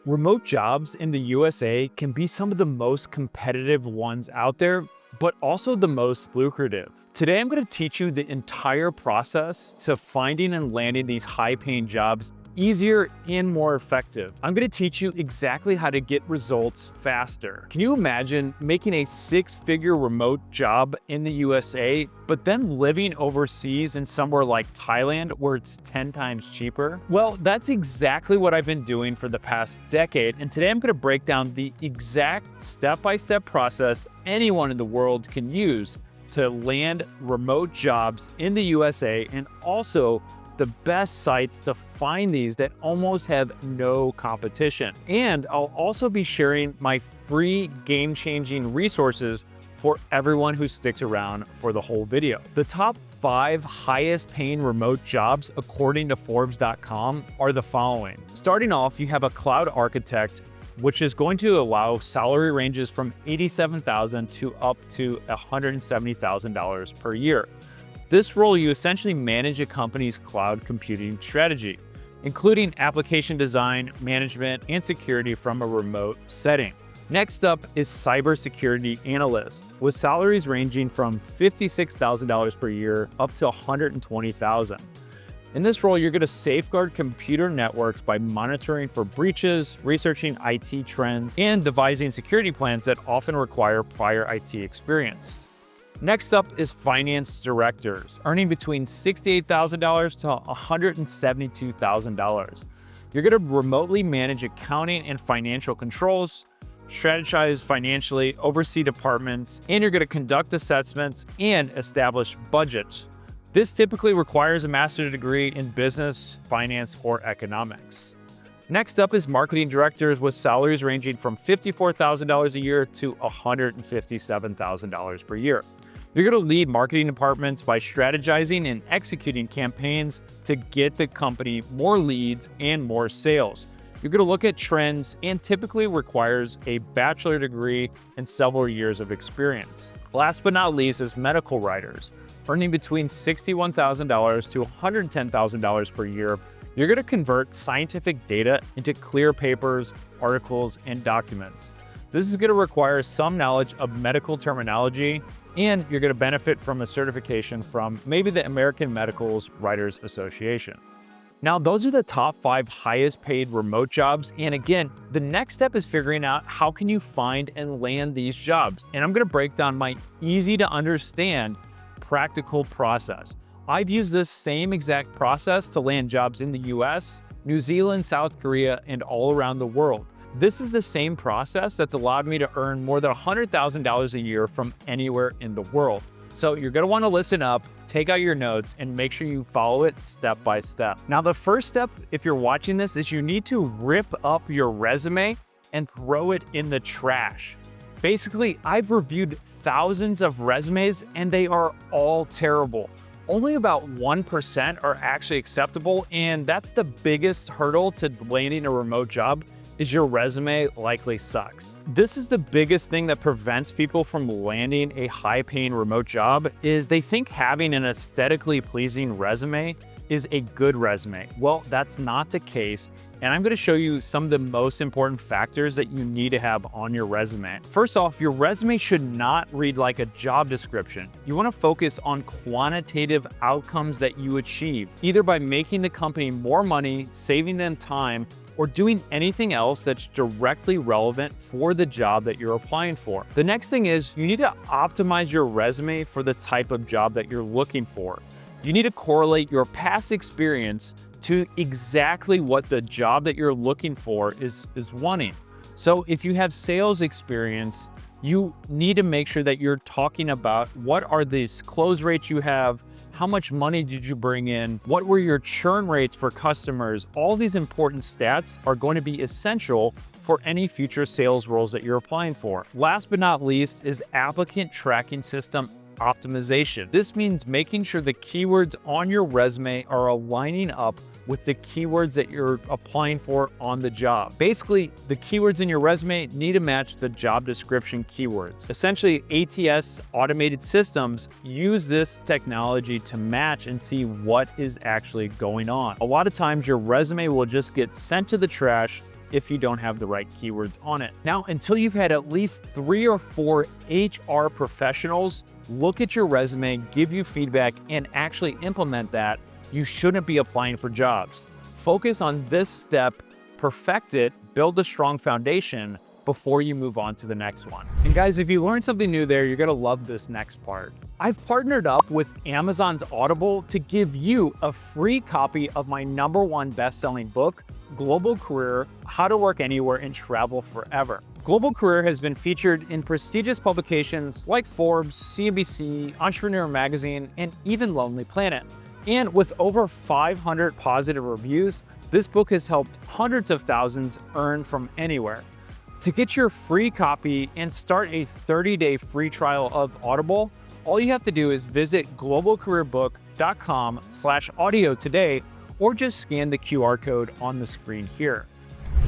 Remote jobs in the USA can be some of the most competitive ones out there, but also the most lucrative. Today, I'm going to teach you the entire process to finding and landing these high-paying jobs easier and more effective. I'm going to teach you exactly how to get results faster. Can you imagine making a six-figure remote job in the USA, but then living overseas in somewhere like Thailand where it's 10 times cheaper? Well, that's exactly what I've been doing for the past decade, and today I'm going to break down the exact step-by-step process anyone in the world can use to land remote jobs in the USA, and also the best sites to find these that almost have no competition. And I'll also be sharing my free game-changing resources for everyone who sticks around for the whole video. The top 5 highest paying remote jobs according to Forbes.com are the following. Starting off, you have a cloud architect, which is going to allow salary ranges from $87,000 to up to $170,000 per year. This role, you essentially manage a company's cloud computing strategy, including application design, management, and security from a remote setting. Next up is cybersecurity analyst, with salaries ranging from $56,000 per year up to $120,000. In this role, you're going to safeguard computer networks by monitoring for breaches, researching IT trends, and devising security plans that often require prior IT experience. Next up is finance directors, earning between $68,000 to $172,000. You're going to remotely manage accounting and financial controls, strategize financially, oversee departments, and you're going to conduct assessments and establish budgets. This typically requires a master's degree in business, finance, or economics. Next up is marketing directors, with salaries ranging from $54,000 a year to $157,000 per year. You're going to lead marketing departments by strategizing and executing campaigns to get the company more leads and more sales. You're going to look at trends and typically requires a bachelor degree and several years of experience. Last but not least is medical writers, earning between $61,000 to $110,000 per year. You're going to convert scientific data into clear papers, articles, and documents. This is going to require some knowledge of medical terminology, and you're going to benefit from a certification from maybe the American Medical Writers Association. Now, those are the top 5 highest paid remote jobs. And again, the next step is figuring out how can you find and land these jobs. And I'm going to break down my easy to understand practical process. I've used this same exact process to land jobs in the US, New Zealand, South Korea, and all around the world. This is the same process that's allowed me to earn more than $100,000 a year from anywhere in the world. So you're going to want to listen up, take out your notes, and make sure you follow it step by step. Now, the first step, if you're watching this, is you need to rip up your resume and throw it in the trash. Basically, I've reviewed thousands of resumes and they are all terrible. Only about 1% are actually acceptable, and that's the biggest hurdle to landing a remote job, is your resume likely sucks. This is the biggest thing that prevents people from landing a high-paying remote job, is they think having an aesthetically pleasing resume is a good resume. Well, that's not the case, and I'm going to show you some of the most important factors that you need to have on your resume. First off, your resume should not read like a job description. You want to focus on quantitative outcomes that you achieve, either by making the company more money, saving them time, or doing anything else that's directly relevant for the job that you're applying for. The next thing is you need to optimize your resume for the type of job that you're looking for. You need to correlate your past experience to exactly what the job that you're looking for is wanting. So if you have sales experience, you need to make sure that you're talking about what are these close rates you have, how much money did you bring in, what were your churn rates for customers. All these important stats are going to be essential for any future sales roles that you're applying for. Last but not least is applicant tracking system optimization. This means making sure the keywords on your resume are aligning up with the keywords that you're applying for on the job. Basically, the keywords in your resume need to match the job description keywords. Essentially, ATS automated systems use this technology to match and see what is actually going on. A lot of times your resume will just get sent to the trash if you don't have the right keywords on it. Now, until you've had at least 3 or 4 HR professionals look at your resume, give you feedback, and actually implement that, you shouldn't be applying for jobs. Focus on this step, perfect it, build a strong foundation before you move on to the next one. And guys, if you learned something new there, you're gonna love this next part. I've partnered up with Amazon's Audible to give you a free copy of my #1 best-selling book, Global Career: How to Work Anywhere and Travel Forever. Global Career has been featured in prestigious publications like Forbes, CNBC, Entrepreneur Magazine, and even Lonely Planet. And with over 500 positive reviews, this book has helped hundreds of thousands earn from anywhere. To get your free copy and start a 30-day free trial of Audible, all you have to do is visit globalcareerbook.com/audio today, or just scan the QR code on the screen here.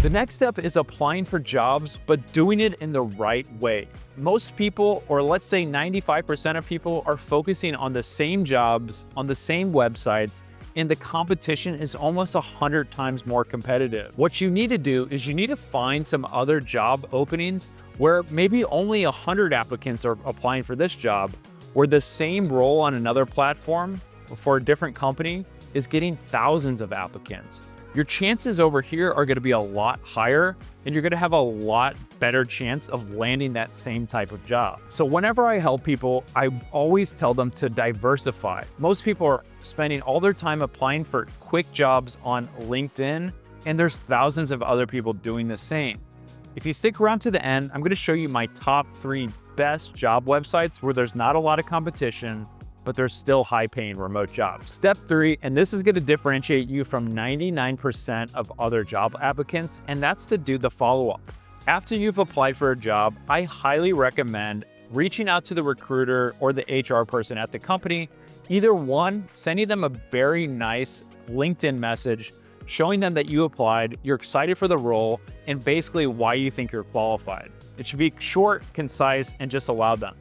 The next step is applying for jobs, but doing it in the right way. Most people, or let's say 95% of people, are focusing on the same jobs on the same websites, and the competition is almost 100 times more competitive. What you need to do is you need to find some other job openings where maybe only 100 applicants are applying for this job, where the same role on another platform for a different company is getting thousands of applicants. Your chances over here are going to be a lot higher, and you're going to have a lot better chance of landing that same type of job. So whenever I help people, I always tell them to diversify. Most people are spending all their time applying for quick jobs on LinkedIn, and there's thousands of other people doing the same. If you stick around to the end, I'm going to show you my top 3 best job websites where there's not a lot of competition, but there's still high-paying remote jobs. Step 3, and this is going to differentiate you from 99% of other job applicants, and that's to do the follow-up. After you've applied for a job, I highly recommend reaching out to the recruiter or the HR person at the company. Either one, sending them a very nice LinkedIn message, showing them that you applied, you're excited for the role, and basically why you think you're qualified. It should be short, concise, and just allow them.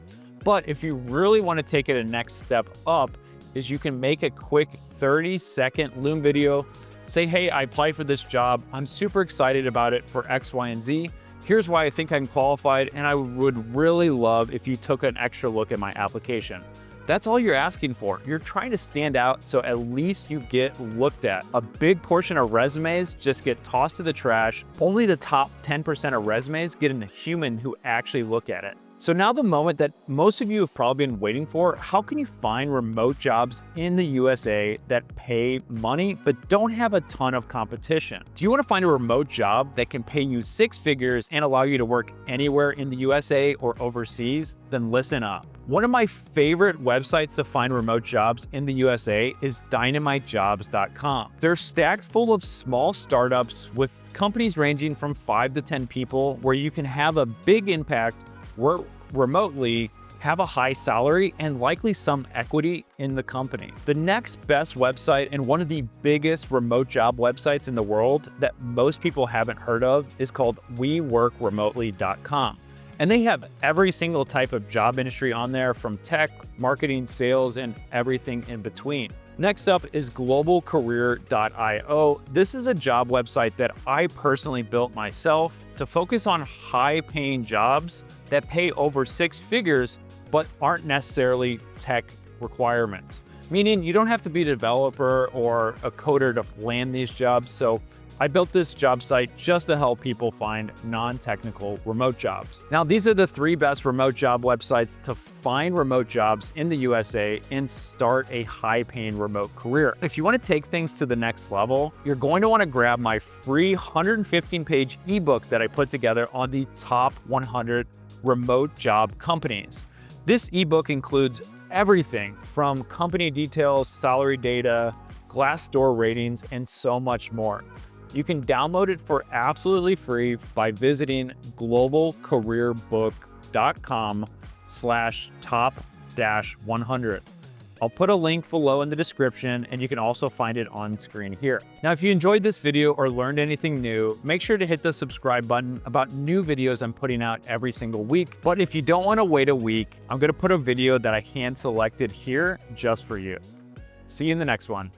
But if you really want to take it a next step up, is you can make a quick 30-second Loom video. Say, hey, I applied for this job. I'm super excited about it for X, Y, and Z. Here's why I think I'm qualified, and I would really love if you took an extra look at my application. That's all you're asking for. You're trying to stand out, so at least you get looked at. A big portion of resumes just get tossed to the trash. Only the top 10% of resumes get a human who actually look at it. So now the moment that most of you have probably been waiting for: how can you find remote jobs in the USA that pay money but don't have a ton of competition? Do you want to find a remote job that can pay you 6 figures and allow you to work anywhere in the USA or overseas? Then listen up. One of my favorite websites to find remote jobs in the USA is dynamitejobs.com. They're stacked full of small startups with companies ranging from 5 to 10 people, where you can have a big impact, work remotely, have a high salary, and likely some equity in the company. The next best website, and one of the biggest remote job websites in the world that most people haven't heard of, is called weworkremotely.com. And they have every single type of job industry on there, from tech, marketing, sales, and everything in between. Next up is globalcareer.io. This is a job website that I personally built myself to focus on high-paying jobs that pay over 6 figures but aren't necessarily tech requirements. Meaning you don't have to be a developer or a coder to land these jobs. So I built this job site just to help people find non-technical remote jobs. Now, these are the 3 best remote job websites to find remote jobs in the USA and start a high-paying remote career. If you want to take things to the next level, you're going to want to grab my free 115-page ebook that I put together on the top 100 remote job companies. This ebook includes everything from company details, salary data, Glassdoor ratings, and so much more. You can download it for absolutely free by visiting globalcareerbook.com/top-100. I'll put a link below in the description, and you can also find it on screen here. Now, if you enjoyed this video or learned anything new, make sure to hit the subscribe button about new videos I'm putting out every single week. But if you don't want to wait a week, I'm going to put a video that I hand selected here just for you. See you in the next one.